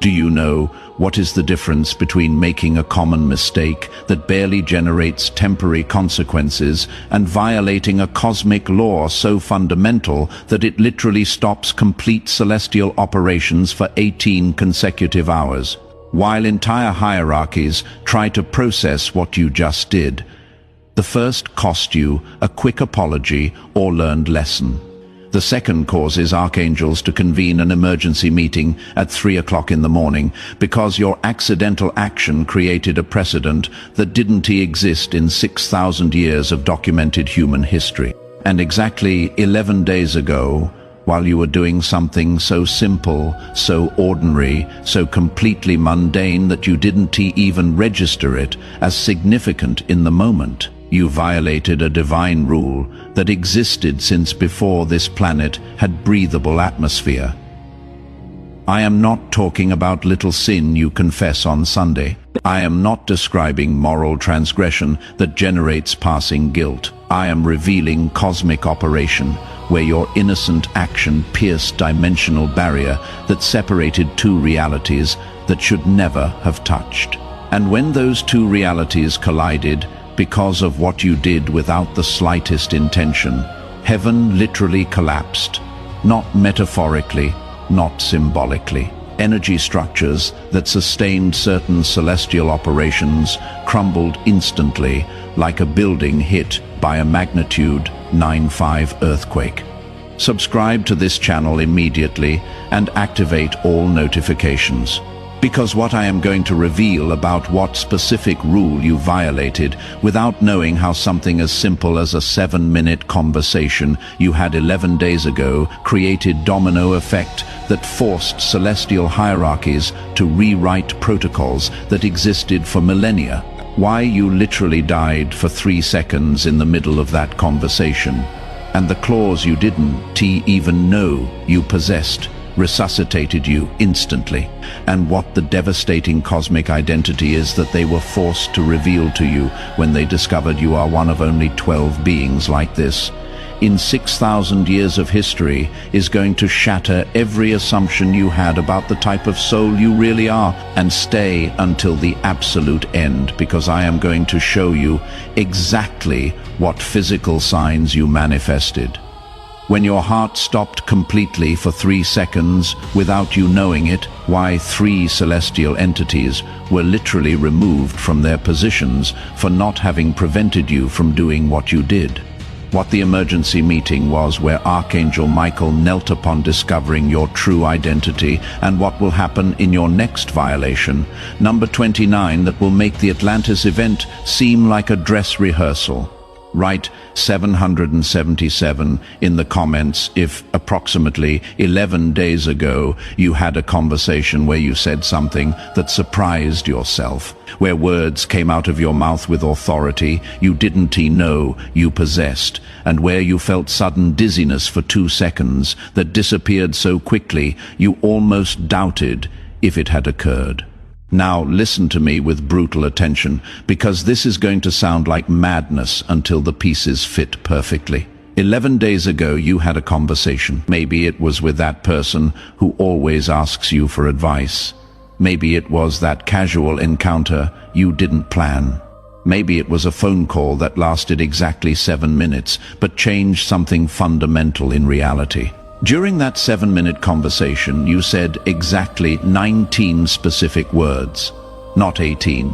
Do you know what is the difference between making a common mistake that barely generates temporary consequences and violating a cosmic law so fundamental that it literally stops complete celestial operations for 18 consecutive hours, while entire hierarchies try to process what you just did? The first cost you a quick apology or learned lesson. The second causes archangels to convene an emergency meeting at 3 o'clock in the morning because your accidental action created a precedent that didn't exist in 6,000 years of documented human history. And exactly 11 days ago, while you were doing something so simple, so ordinary, so completely mundane that you didn't even register it as significant in the moment, you violated a divine rule that existed since before this planet had breathable atmosphere. I am not talking about little sin you confess on Sunday. I am not describing moral transgression that generates passing guilt. I am revealing cosmic operation, where your innocent action pierced dimensional barrier that separated two realities that should never have touched. And when those two realities collided, because of what you did without the slightest intention, heaven literally collapsed, not metaphorically, not symbolically. Energy structures that sustained certain celestial operations crumbled instantly, like a building hit by a magnitude 9.5 earthquake. Subscribe to this channel immediately and activate all notifications, because what I am going to reveal about what specific rule you violated without knowing how something as simple as a 7-minute conversation you had 11 days ago created domino effect that forced celestial hierarchies to rewrite protocols that existed for millennia. Why you literally died for 3 seconds in the middle of that conversation, and the clause you didn't even know you possessed resuscitated you instantly, and what the devastating cosmic identity is that they were forced to reveal to you when they discovered you are one of only 12 beings like this in 6,000 years of history is going to shatter every assumption you had about the type of soul you really are, and stay until the absolute end, because I am going to show you exactly what physical signs you manifested. When your heart stopped completely for 3 seconds without you knowing it, why 3 celestial entities were literally removed from their positions for not having prevented you from doing what you did. What the emergency meeting was, where Archangel Michael knelt upon discovering your true identity, and what will happen in your next violation, number 29, that will make the Atlantis event seem like a dress rehearsal. Write 777 in the comments if approximately 11 days ago you had a conversation where you said something that surprised yourself, where words came out of your mouth with authority you didn't know you possessed, and where you felt sudden dizziness for 2 seconds that disappeared so quickly you almost doubted if it had occurred. Now listen to me with brutal attention, because this is going to sound like madness until the pieces fit perfectly. 11 days ago you had a conversation. Maybe it was with that person who always asks you for advice. Maybe it was that casual encounter you didn't plan. Maybe it was a phone call that lasted exactly 7 minutes but changed something fundamental in reality. During that 7-minute conversation, you said exactly 19 specific words, not 18.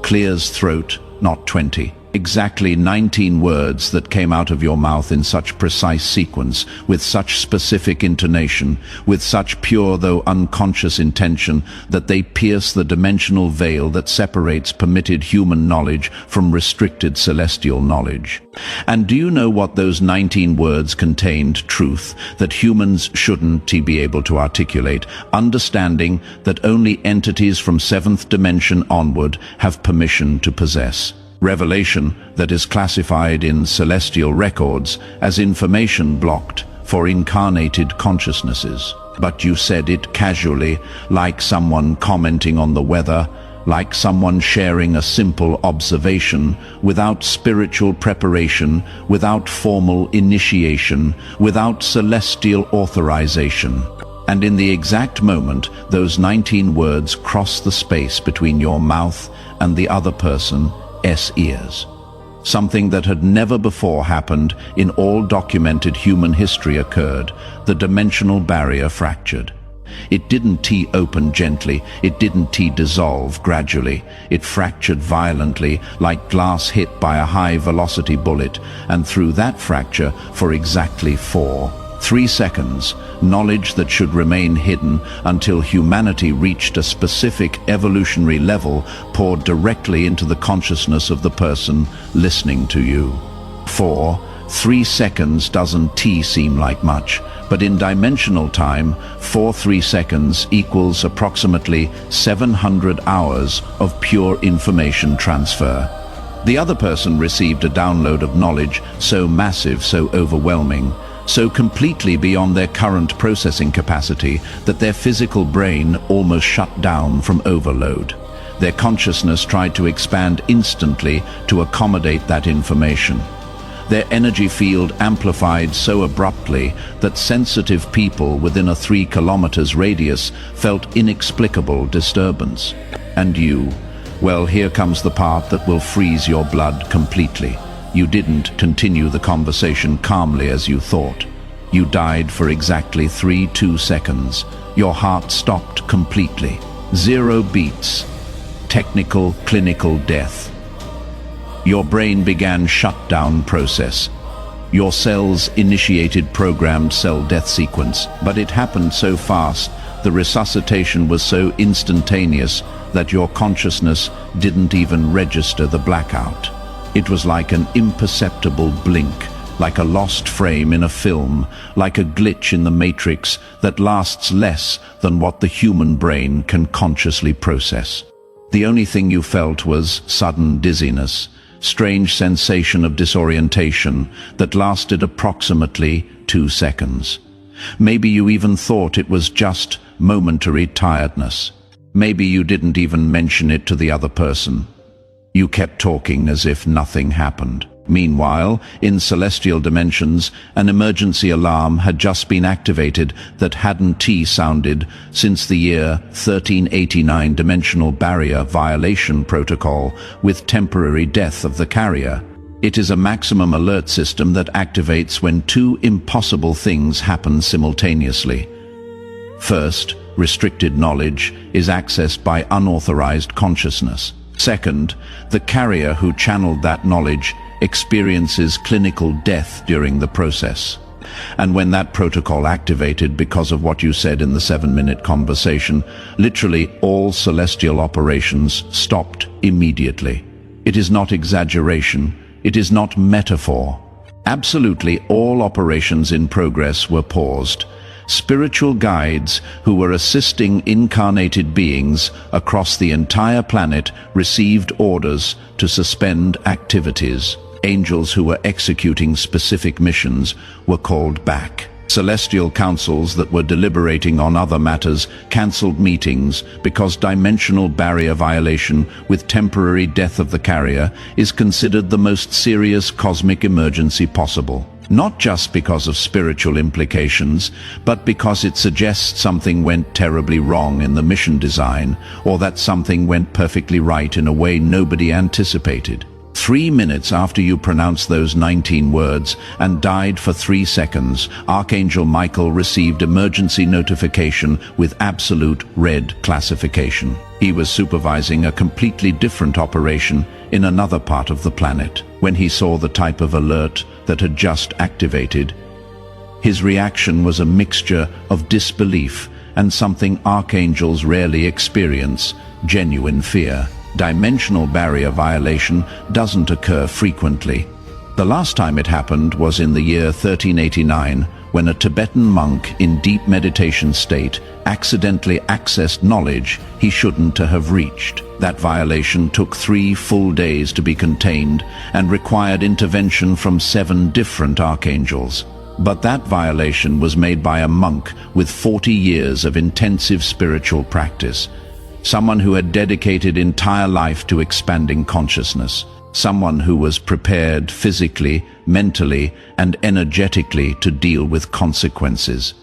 Clear's throat, not 20. Exactly 19 words that came out of your mouth in such precise sequence, with such specific intonation, with such pure though unconscious intention that they pierce the dimensional veil that separates permitted human knowledge from restricted celestial knowledge. And do you know what those 19 words contained? Truth that humans shouldn't be able to articulate, understanding that only entities from 7th dimension onward have permission to possess. Revelation that is classified in celestial records as information blocked for incarnated consciousnesses. But you said it casually, like someone commenting on the weather, like someone sharing a simple observation, without spiritual preparation, without formal initiation, without celestial authorization. And in the exact moment, those 19 words cross the space between your mouth and the other person's ears. Something that had never before happened in all documented human history occurred. The dimensional barrier fractured. It didn't open gently, it didn't dissolve gradually. It fractured violently, like glass hit by a high-velocity bullet, and through that fracture, for exactly 3 seconds, knowledge that should remain hidden until humanity reached a specific evolutionary level poured directly into the consciousness of the person listening to you. 3 seconds doesn't seem like much, but in dimensional time, 3 seconds equals approximately 700 hours of pure information transfer. The other person received a download of knowledge so massive, so overwhelming, so completely beyond their current processing capacity that their physical brain almost shut down from overload. Their consciousness tried to expand instantly to accommodate that information. Their energy field amplified so abruptly that sensitive people within a 3 kilometers radius felt inexplicable disturbance. And you, well, here comes the part that will freeze your blood completely. You didn't continue the conversation calmly as you thought. You died for exactly 2 seconds. Your heart stopped completely. 0 beats. Technical, clinical death. Your brain began shutdown process. Your cells initiated programmed cell death sequence, but it happened so fast, the resuscitation was so instantaneous that your consciousness didn't even register the blackout. It was like an imperceptible blink, like a lost frame in a film, like a glitch in the matrix that lasts less than what the human brain can consciously process. The only thing you felt was sudden dizziness, strange sensation of disorientation that lasted approximately 2 seconds. Maybe you even thought it was just momentary tiredness. Maybe you didn't even mention it to the other person. You kept talking as if nothing happened. Meanwhile, in celestial dimensions, an emergency alarm had just been activated that hadn't sounded since the year 1389 dimensional barrier violation protocol with temporary death of the carrier. It is a maximum alert system that activates when 2 impossible things happen simultaneously. First, restricted knowledge is accessed by unauthorized consciousness. Second, the carrier who channeled that knowledge experiences clinical death during the process. And when that protocol activated because of what you said in the 7-minute conversation, literally all celestial operations stopped immediately. It is not exaggeration, it is not metaphor. Absolutely all operations in progress were paused. Spiritual guides who were assisting incarnated beings across the entire planet received orders to suspend activities. Angels who were executing specific missions were called back. Celestial councils that were deliberating on other matters cancelled meetings because dimensional barrier violation with temporary death of the carrier is considered the most serious cosmic emergency possible. Not just because of spiritual implications, but because it suggests something went terribly wrong in the mission design, or that something went perfectly right in a way nobody anticipated. 3 minutes after you pronounced those 19 words and died for 3 seconds, Archangel Michael received emergency notification with absolute red classification. He was supervising a completely different operation in another part of the planet. When he saw the type of alert that had just activated, his reaction was a mixture of disbelief and something archangels rarely experience, genuine fear. Dimensional barrier violation doesn't occur frequently. The last time it happened was in the year 1389, when a Tibetan monk in deep meditation state accidentally accessed knowledge he shouldn't have reached. That violation took 3 full days to be contained and required intervention from 7 different archangels. But that violation was made by a monk with 40 years of intensive spiritual practice. Someone who had dedicated entire life to expanding consciousness. Someone who was prepared physically, mentally, and energetically to deal with consequences.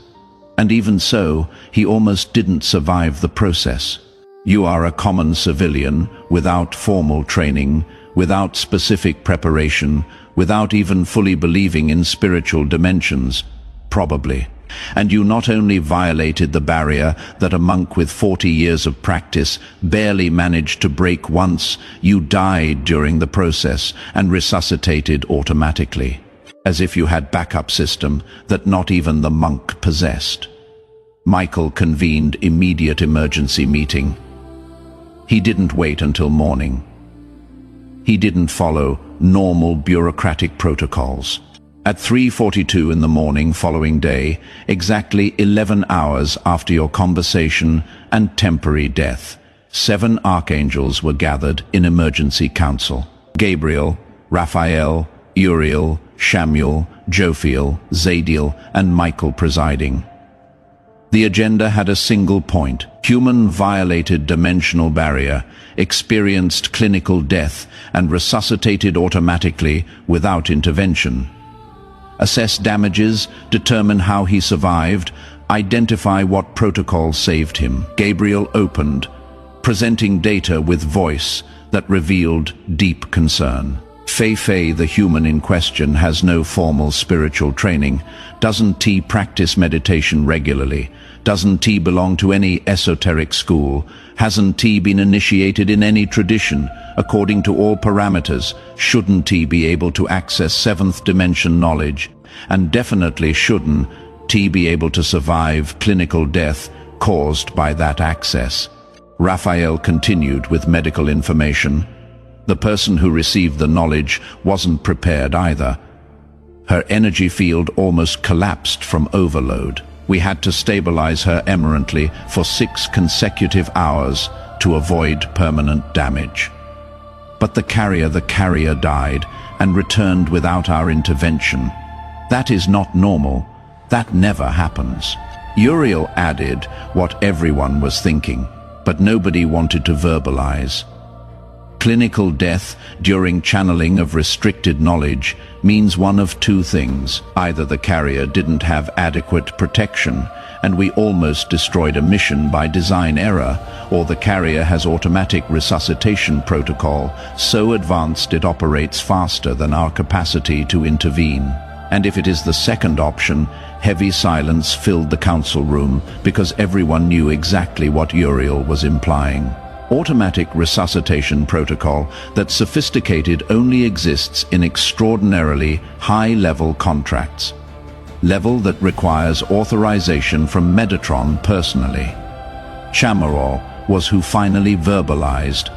And even so, he almost didn't survive the process. You are a common civilian, without formal training, without specific preparation, without even fully believing in spiritual dimensions, probably. And you not only violated the barrier that a monk with 40 years of practice barely managed to break once, you died during the process and resuscitated automatically, as if you had backup system that not even the monk possessed. Michael convened immediate emergency meeting. He didn't wait until morning. He didn't follow normal bureaucratic protocols. At 3:42 in the morning following day, exactly 11 hours after your conversation and temporary death, 7 archangels were gathered in emergency council. Gabriel, Raphael, Uriel, Shamuel, Jophiel, Zadkiel, and Michael presiding. The agenda had a single point: human violated dimensional barrier, experienced clinical death, and resuscitated automatically without intervention. Assess damages, determine how he survived, identify what protocol saved him. Gabriel opened, presenting data with voice that revealed deep concern. Fei, the human in question, has no formal spiritual training. Doesn't T practice meditation regularly? Doesn't T belong to any esoteric school? Hasn't T been initiated in any tradition? According to all parameters, shouldn't T be able to access seventh dimension knowledge? And definitely shouldn't T be able to survive clinical death caused by that access? Raphael continued with medical information. The person who received the knowledge wasn't prepared either. Her energy field almost collapsed from overload. We had to stabilize her emergently for 6 consecutive hours to avoid permanent damage. But the carrier died and returned without our intervention. That is not normal. That never happens. Uriel added what everyone was thinking, but nobody wanted to verbalize. Clinical death during channeling of restricted knowledge means one of two things. Either the carrier didn't have adequate protection, and we almost destroyed a mission by design error, or the carrier has automatic resuscitation protocol so advanced it operates faster than our capacity to intervene. And if it is the second option, heavy silence filled the council room because everyone knew exactly what Uriel was implying. Automatic resuscitation protocol that's sophisticated only exists in extraordinarily high-level contracts. Level that requires authorization from Metatron personally. Chamarol was who finally verbalized,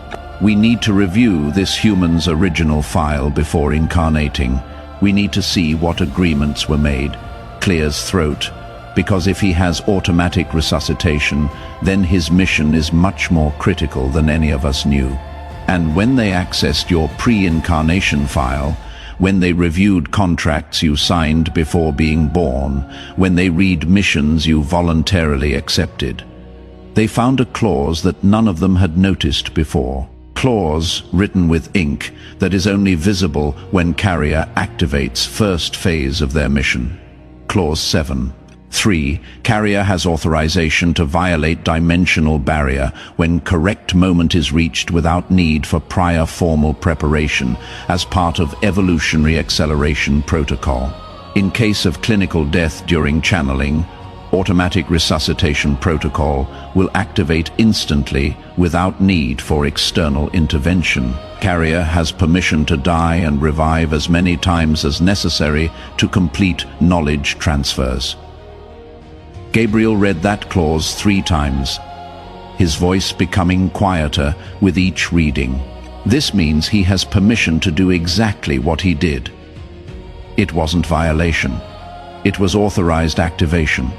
"We need to review this human's original file before incarnating. We need to see what agreements were made." Clears throat, because if he has automatic resuscitation, then his mission is much more critical than any of us knew. And when they accessed your pre-incarnation file, when they reviewed contracts you signed before being born, when they read missions you voluntarily accepted, they found a clause that none of them had noticed before. Clause written with ink that is only visible when carrier activates first phase of their mission. Clause 7. 3. Carrier has authorization to violate dimensional barrier when correct moment is reached without need for prior formal preparation as part of evolutionary acceleration protocol. In case of clinical death during channeling, automatic resuscitation protocol will activate instantly without need for external intervention. Carrier has permission to die and revive as many times as necessary to complete knowledge transfers. Gabriel read that clause 3 times, his voice becoming quieter with each reading. This means he has permission to do exactly what he did. It wasn't violation. It was authorized activation.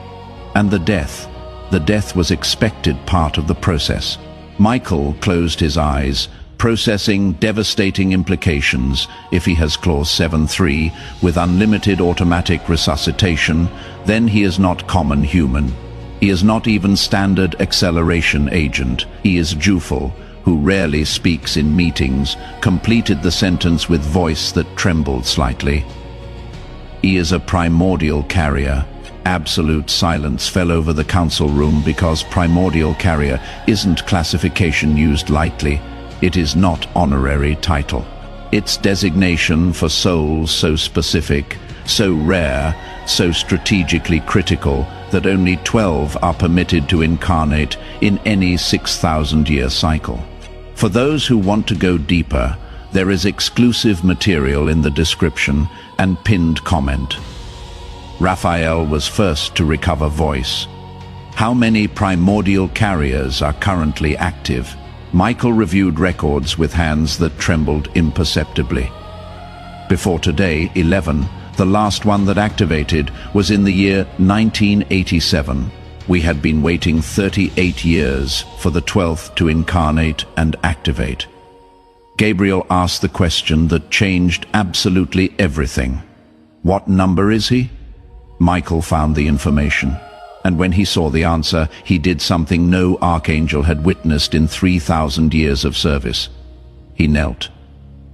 And the death was expected part of the process. Michael closed his eyes, processing devastating implications. If he has clause 7.3 with unlimited automatic resuscitation, then he is not common human. He is not even standard acceleration agent. He is Jufel, who rarely speaks in meetings, completed the sentence with voice that trembled slightly. He is a primordial carrier, Absolute silence fell over the council room because primordial carrier isn't classification used lightly. It is not honorary title. Its designation for souls so specific, so rare, so strategically critical that only 12 are permitted to incarnate in any 6,000-year cycle. For those who want to go deeper, there is exclusive material in the description and pinned comment. Raphael was first to recover voice. How many primordial carriers are currently active? Michael reviewed records with hands that trembled imperceptibly. Before today, 11, the last one that activated, was in the year 1987. We had been waiting 38 years for the 12th to incarnate and activate. Gabriel asked the question that changed absolutely everything. What number is he? Michael found the information, and when he saw the answer, he did something no archangel had witnessed in 3,000 years of service. He knelt.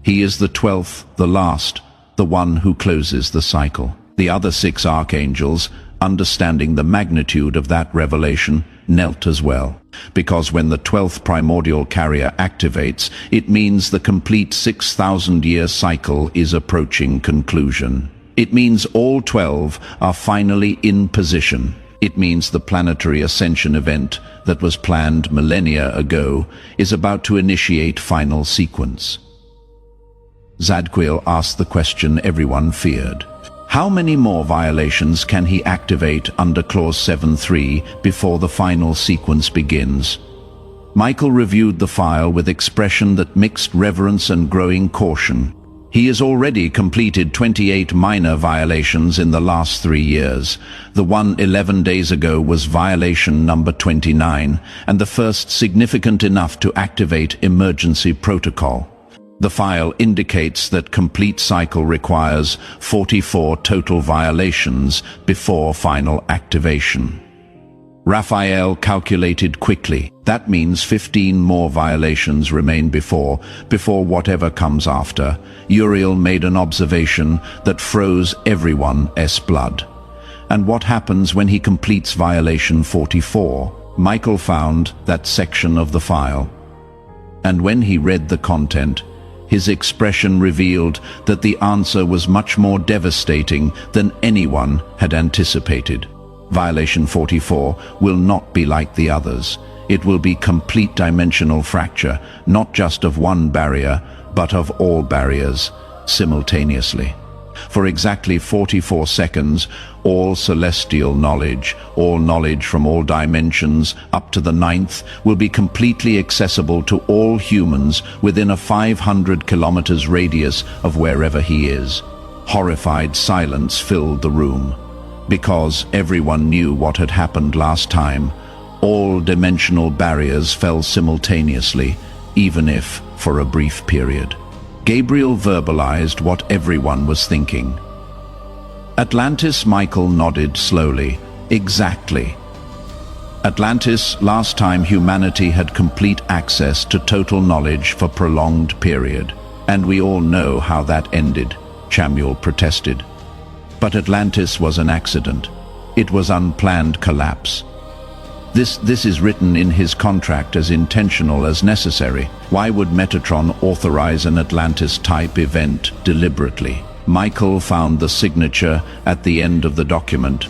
He is the 12th, the last, the one who closes the cycle. The other 6 archangels, understanding the magnitude of that revelation, knelt as well, because when the 12th primordial carrier activates, it means the complete 6,000-year cycle is approaching conclusion. It means all 12 are finally in position. It means the planetary ascension event that was planned millennia ago is about to initiate final sequence. Zadkiel asked the question everyone feared. How many more violations can he activate under Clause 7.3 before the final sequence begins? Michael reviewed the file with expression that mixed reverence and growing caution. He has already completed 28 minor violations in the last 3 years. The one 11 days ago was violation number 29, and the first significant enough to activate emergency protocol. The file indicates that complete cycle requires 44 total violations before final activation. Raphael calculated quickly. That means 15 more violations remain before whatever comes after. Uriel made an observation that froze everyone's blood. And what happens when he completes violation 44? Michael found that section of the file. And when he read the content, his expression revealed that the answer was much more devastating than anyone had anticipated. Violation 44 will not be like the others. It will be complete dimensional fracture, not just of one barrier, but of all barriers, simultaneously. For exactly 44 seconds, all celestial knowledge, all knowledge from all dimensions up to the 9th, will be completely accessible to all humans within a 500 kilometers radius of wherever he is. Horrified silence filled the room. Because everyone knew what had happened last time, all dimensional barriers fell simultaneously, even if for a brief period. Gabriel verbalized what everyone was thinking. Atlantis. Michael nodded slowly. Exactly. Atlantis, last time humanity had complete access to total knowledge for prolonged period. And we all know how that ended, Chamuel protested. But Atlantis was an accident. It was unplanned collapse. This is written in his contract as intentional as necessary. Why would Metatron authorize an Atlantis-type event deliberately? Michael found the signature at the end of the document,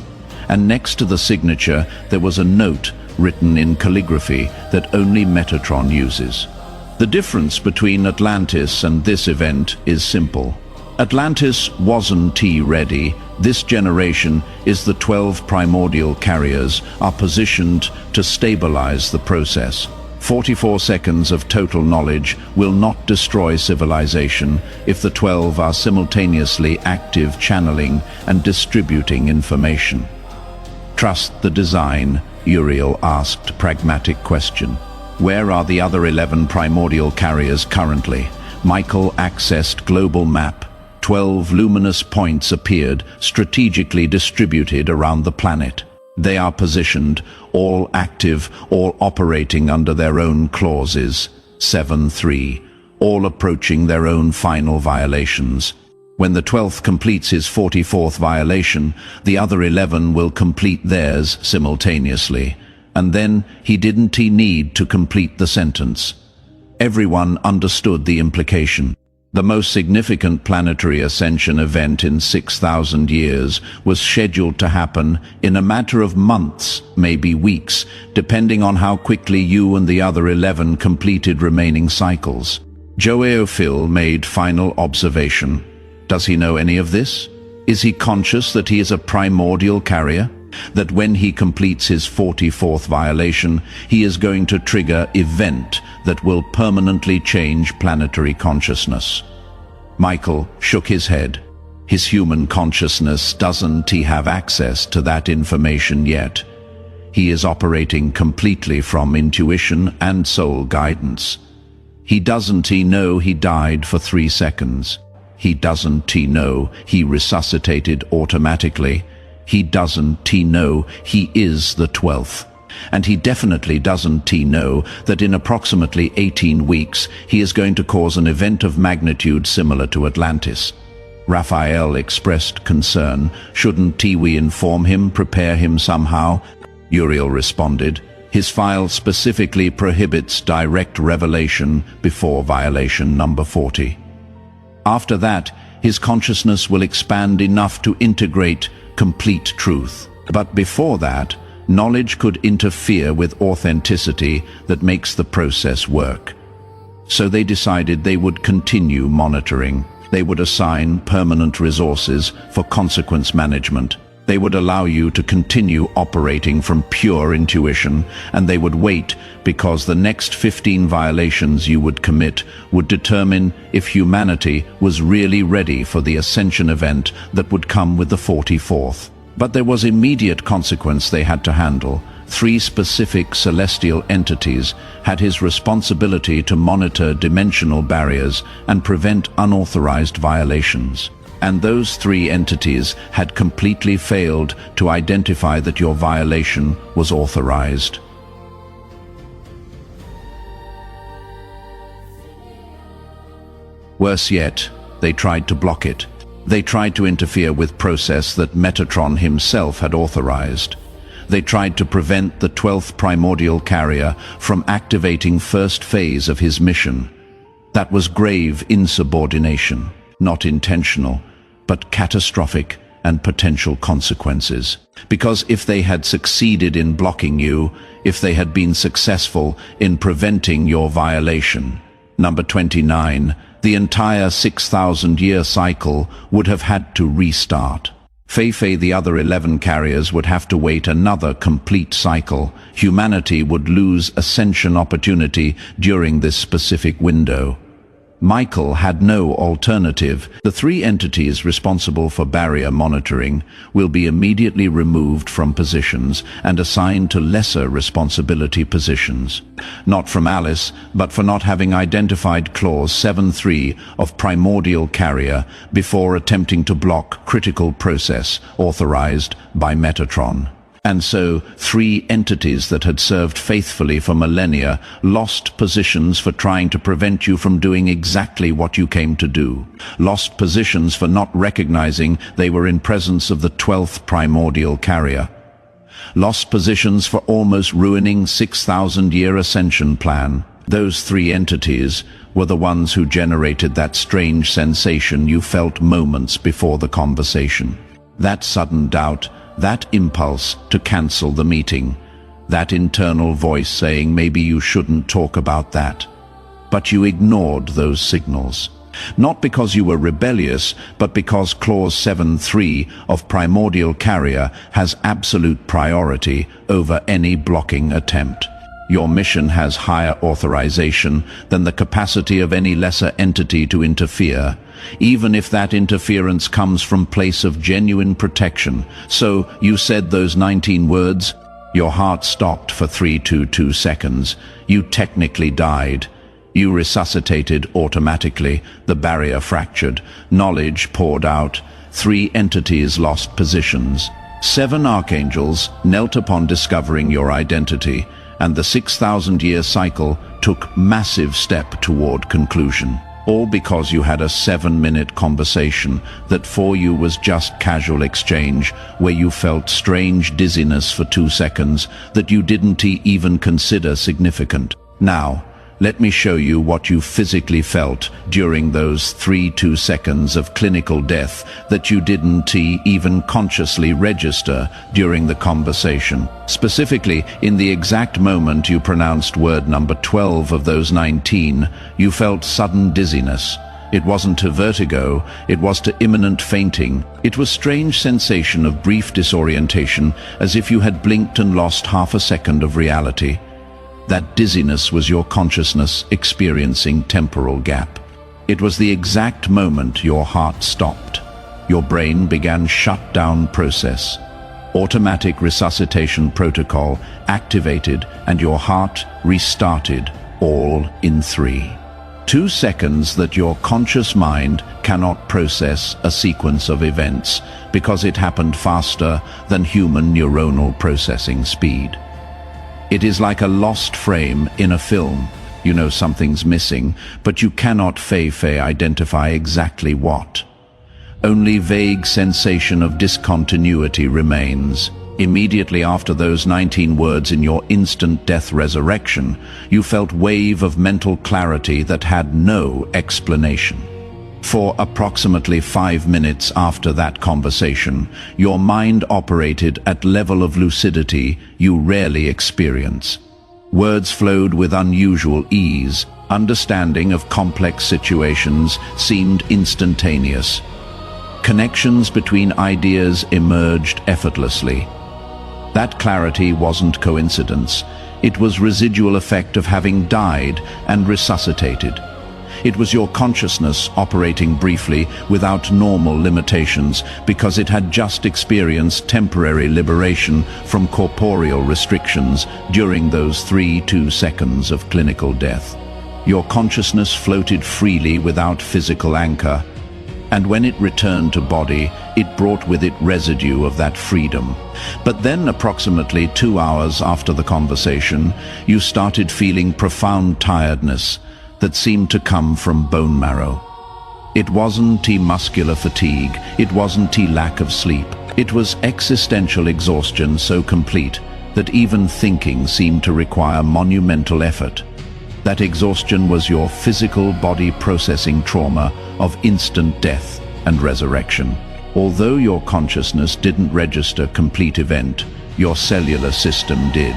and next to the signature there was a note written in calligraphy that only Metatron uses. The difference between Atlantis and this event is simple. Atlantis wasn't ready. This generation is the 12 primordial carriers are positioned to stabilize the process. 44 seconds of total knowledge will not destroy civilization if the 12 are simultaneously active channeling and distributing information. Trust the design, Uriel asked pragmatic question. Where are the other 11 primordial carriers currently? Michael accessed global map. 12 luminous points appeared, strategically distributed around the planet. They are positioned, all active, all operating under their own clauses, 7.3, all approaching their own final violations. When the 12th completes his 44th violation, the other 11 will complete theirs simultaneously. And then he didn't need to complete the sentence. Everyone understood the implication. The most significant planetary ascension event in 6,000 years was scheduled to happen in a matter of months, maybe weeks, depending on how quickly you and the other 11 completed remaining cycles. Joeophil made final observation. Does he know any of this? Is he conscious that he is a primordial carrier? That when he completes his 44th violation, he is going to trigger event that will permanently change planetary consciousness? Michael shook his head. His human consciousness doesn't have access to that information yet. He is operating completely from intuition and soul guidance. He doesn't know he died for 3 seconds. He doesn't know he resuscitated automatically. He doesn't know he is the 12th. And he definitely doesn't know that in approximately 18 weeks he is going to cause an event of magnitude similar to Atlantis. Raphael expressed concern. Shouldn't we inform him, prepare him somehow? Uriel responded. His file specifically prohibits direct revelation before violation number 40. After that, his consciousness will expand enough to integrate complete truth. But before that, knowledge could interfere with authenticity that makes the process work. So they decided they would continue monitoring. They would assign permanent resources for consequence management. They would allow you to continue operating from pure intuition, and they would wait because the next 15 violations you would commit would determine if humanity was really ready for the ascension event that would come with the 44th. But there was immediate consequence they had to handle. 3 specific celestial entities had his responsibility to monitor dimensional barriers and prevent unauthorized violations. And those 3 entities had completely failed to identify that your violation was authorized. Worse yet, they tried to block it. They tried to interfere with process that Metatron himself had authorized. They tried to prevent the 12th primordial carrier from activating first phase of his mission. That was grave insubordination, not intentional, but catastrophic and potential consequences. Because if they had succeeded in blocking you, if they had been successful in preventing your violation, number 29, the entire 6,000-year cycle would have had to restart. Feifei, the other 11 carriers, would have to wait another complete cycle. Humanity would lose ascension opportunity during this specific window. Michael had no alternative. The 3 entities responsible for barrier monitoring will be immediately removed from positions and assigned to lesser responsibility positions. Not from Alice, but for not having identified Clause 7.3 of Primordial Carrier before attempting to block critical process authorized by Metatron. And so 3 entities that had served faithfully for millennia lost positions for trying to prevent you from doing exactly what you came to do. Lost positions for not recognizing they were in presence of the 12th primordial carrier. Lost positions for almost ruining 6,000-year ascension plan. Those 3 entities were the ones who generated that strange sensation you felt moments before the conversation. That sudden doubt, that impulse to cancel the meeting, that internal voice saying maybe you shouldn't talk about that. But you ignored those signals. Not because you were rebellious, but because Clause 7.3 of Primordial Carrier has absolute priority over any blocking attempt. Your mission has higher authorization than the capacity of any lesser entity to interfere, even if that interference comes from place of genuine protection. So you said those 19 words. Your heart stopped for 322 seconds. You technically died. You resuscitated automatically. The barrier fractured. Knowledge poured out. 3 entities lost positions. 7 archangels knelt upon discovering your identity, and the 6,000-year cycle took massive step toward conclusion. All because you had a 7-minute conversation that for you was just casual exchange, where you felt strange dizziness for 2 seconds that you didn't even consider significant. Now, let me show you what you physically felt during those 2 seconds of clinical death that you didn't even consciously register during the conversation. Specifically, in the exact moment you pronounced word number 12 of those 19, you felt sudden dizziness. It wasn't to vertigo, it was to imminent fainting. It was strange sensation of brief disorientation, as if you had blinked and lost half a second of reality. That dizziness was your consciousness experiencing temporal gap. It was the exact moment your heart stopped. Your brain began shutdown process. Automatic resuscitation protocol activated and your heart restarted, all in 3. 2 seconds that your conscious mind cannot process a sequence of events because it happened faster than human neuronal processing speed. It is like a lost frame in a film. You know something's missing, but you cannot identify exactly what. Only vague sensation of discontinuity remains. Immediately after those 19 words in your instant death resurrection, you felt wave of mental clarity that had no explanation. For approximately 5 minutes after that conversation, your mind operated at level of lucidity you rarely experience. Words flowed with unusual ease. Understanding of complex situations seemed instantaneous. Connections between ideas emerged effortlessly. That clarity wasn't coincidence. It was residual effect of having died and resuscitated. It was your consciousness operating briefly without normal limitations because it had just experienced temporary liberation from corporeal restrictions during those 2 seconds of clinical death. Your consciousness floated freely without physical anchor, and when it returned to body, it brought with it residue of that freedom. But then, approximately 2 hours after the conversation, you started feeling profound tiredness that seemed to come from bone marrow. It wasn't muscular fatigue, it wasn't lack of sleep. It was existential exhaustion so complete that even thinking seemed to require monumental effort. That exhaustion was your physical body processing trauma of instant death and resurrection. Although your consciousness didn't register complete event, your cellular system did.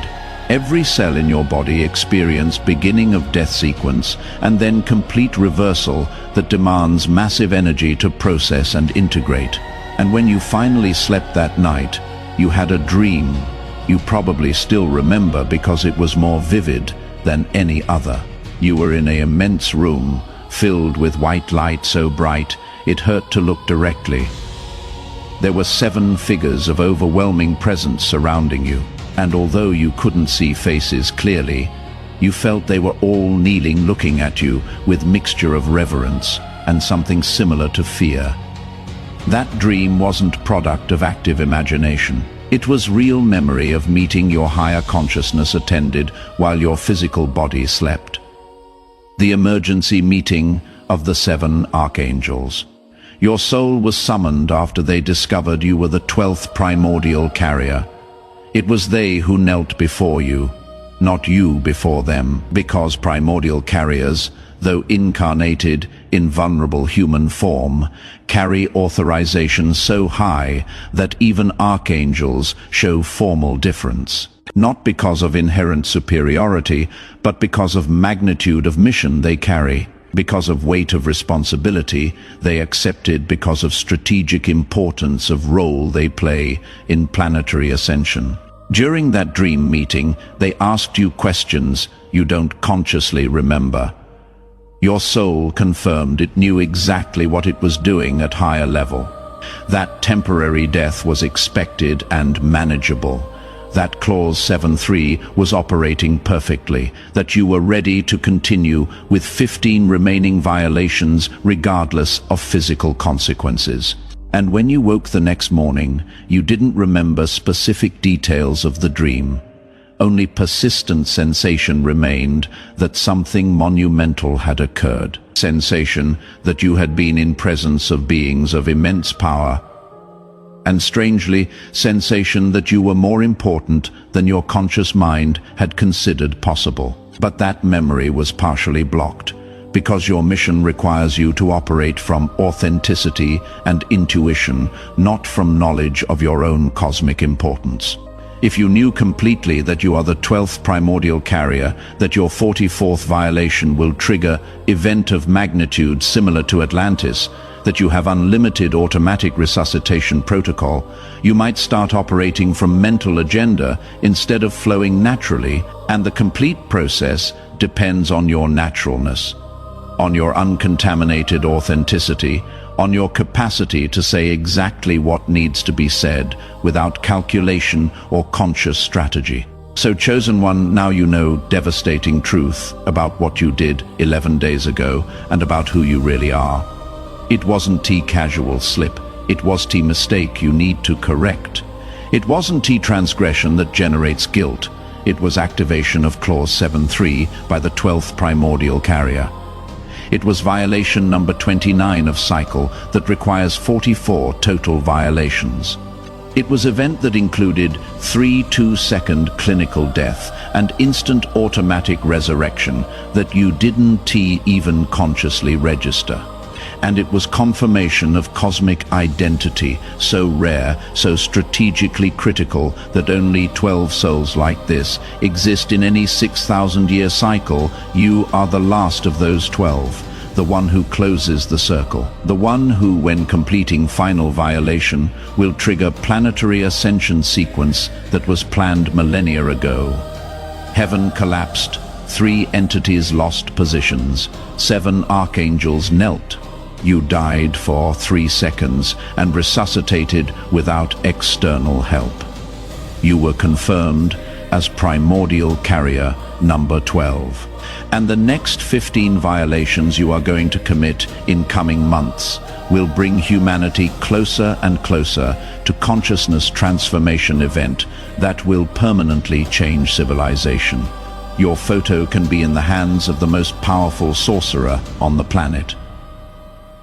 Every cell in your body experienced beginning of death sequence and then complete reversal that demands massive energy to process and integrate. And when you finally slept that night, you had a dream you probably still remember because it was more vivid than any other. You were in an immense room filled with white light so bright it hurt to look directly. There were 7 figures of overwhelming presence surrounding you. And although you couldn't see faces clearly, you felt they were all kneeling looking at you with mixture of reverence and something similar to fear. That dream wasn't product of active imagination. It was real memory of meeting your higher consciousness attended while your physical body slept. The emergency meeting of the 7 archangels. Your soul was summoned after they discovered you were the 12th primordial carrier. It was they who knelt before you, not you before them, because primordial carriers, though incarnated in vulnerable human form, carry authorization so high that even archangels show formal difference. Not because of inherent superiority, but because of magnitude of mission they carry, because of weight of responsibility they accepted, because of strategic importance of role they play in planetary ascension. During that dream meeting, they asked you questions you don't consciously remember. Your soul confirmed it knew exactly what it was doing at higher level. That temporary death was expected and manageable. That Clause 7.3 was operating perfectly, that you were ready to continue with 15 remaining violations regardless of physical consequences. And when you woke the next morning, you didn't remember specific details of the dream, only persistent sensation remained that something monumental had occurred. Sensation that you had been in presence of beings of immense power, and strangely, sensation that you were more important than your conscious mind had considered possible. But that memory was partially blocked, because your mission requires you to operate from authenticity and intuition, not from knowledge of your own cosmic importance. If you knew completely that you are the 12th primordial carrier, that your 44th violation will trigger event of magnitude similar to Atlantis, that you have unlimited automatic resuscitation protocol, you might start operating from mental agenda instead of flowing naturally, and the complete process depends on your naturalness, on your uncontaminated authenticity, on your capacity to say exactly what needs to be said without calculation or conscious strategy. So, Chosen One, now you know devastating truth about what you did 11 days ago and about who you really are. It wasn't casual slip. It was mistake you need to correct. It wasn't transgression that generates guilt. It was activation of Clause 7.3 by the 12th primordial carrier. It was violation number 29 of cycle that requires 44 total violations. It was event that included 3 2-second clinical death and instant automatic resurrection that you didn't even consciously register. And it was confirmation of cosmic identity, so rare, so strategically critical that only 12 souls like this exist in any 6,000-year cycle. You are the last of those 12, the one who closes the circle, the one who, when completing final violation, will trigger planetary ascension sequence that was planned millennia ago. Heaven collapsed, 3 entities lost positions, 7 archangels knelt. You died for 3 seconds and resuscitated without external help. You were confirmed as primordial carrier number 12. And the next 15 violations you are going to commit in coming months will bring humanity closer and closer to consciousness transformation event that will permanently change civilization. Your photo can be in the hands of the most powerful sorcerer on the planet.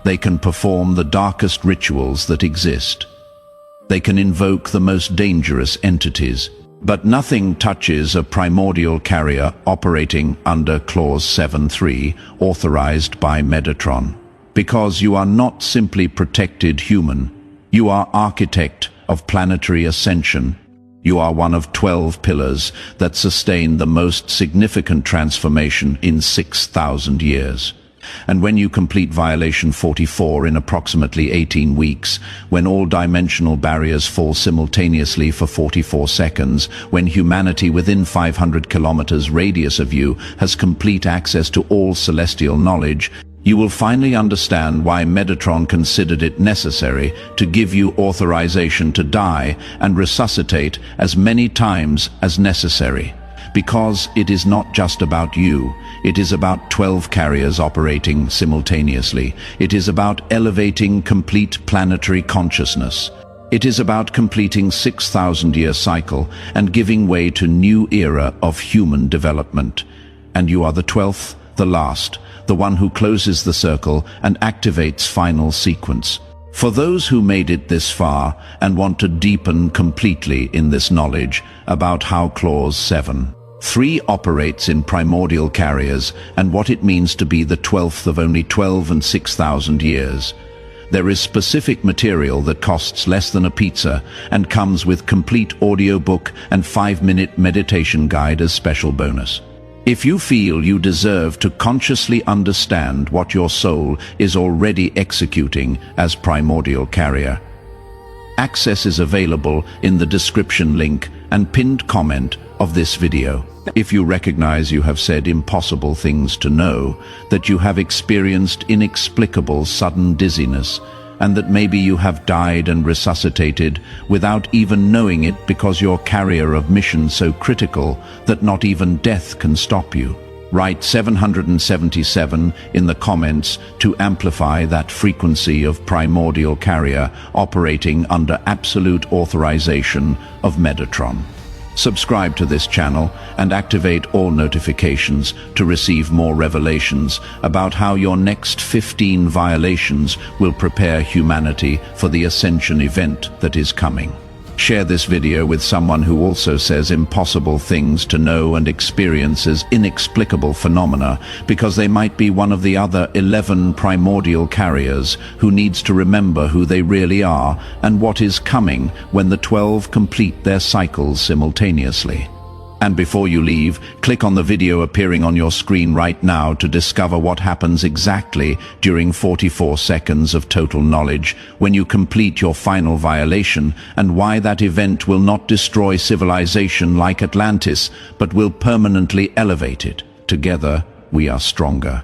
They can perform the darkest rituals that exist. They can invoke the most dangerous entities. But nothing touches a primordial carrier operating under Clause 7.3, authorized by Metatron. Because you are not simply protected human. You are architect of planetary ascension. You are one of 12 pillars that sustain the most significant transformation in 6,000 years. And when you complete violation 44 in approximately 18 weeks, when all dimensional barriers fall simultaneously for 44 seconds, when humanity within 500 kilometers radius of you has complete access to all celestial knowledge, you will finally understand why Metatron considered it necessary to give you authorization to die and resuscitate as many times as necessary. Because it is not just about you. It is about 12 carriers operating simultaneously. It is about elevating complete planetary consciousness. It is about completing 6,000-year cycle and giving way to new era of human development. And you are the 12th, the last, the one who closes the circle and activates final sequence. For those who made it this far and want to deepen completely in this knowledge about how Clause 7.3 operates in primordial carriers and what it means to be the 12th of only 12 and 6,000 years. There is specific material that costs less than a pizza and comes with complete audiobook and 5-minute meditation guide as special bonus. If you feel you deserve to consciously understand what your soul is already executing as primordial carrier, access is available in the description link and pinned comment of this video. If you recognize you have said impossible things to know, that you have experienced inexplicable sudden dizziness, and that maybe you have died and resuscitated without even knowing it because you're carrier of mission so critical that not even death can stop you, write 777 in the comments to amplify that frequency of primordial carrier operating under absolute authorization of Metatron. Subscribe to this channel and activate all notifications to receive more revelations about how your next 15 violations will prepare humanity for the ascension event that is coming. Share this video with someone who also says impossible things to know and experiences inexplicable phenomena, because they might be one of the other 11 primordial carriers who needs to remember who they really are and what is coming when the 12 complete their cycles simultaneously. And before you leave, click on the video appearing on your screen right now to discover what happens exactly during 44 seconds of total knowledge when you complete your final violation, and why that event will not destroy civilization like Atlantis, but will permanently elevate it. Together, we are stronger.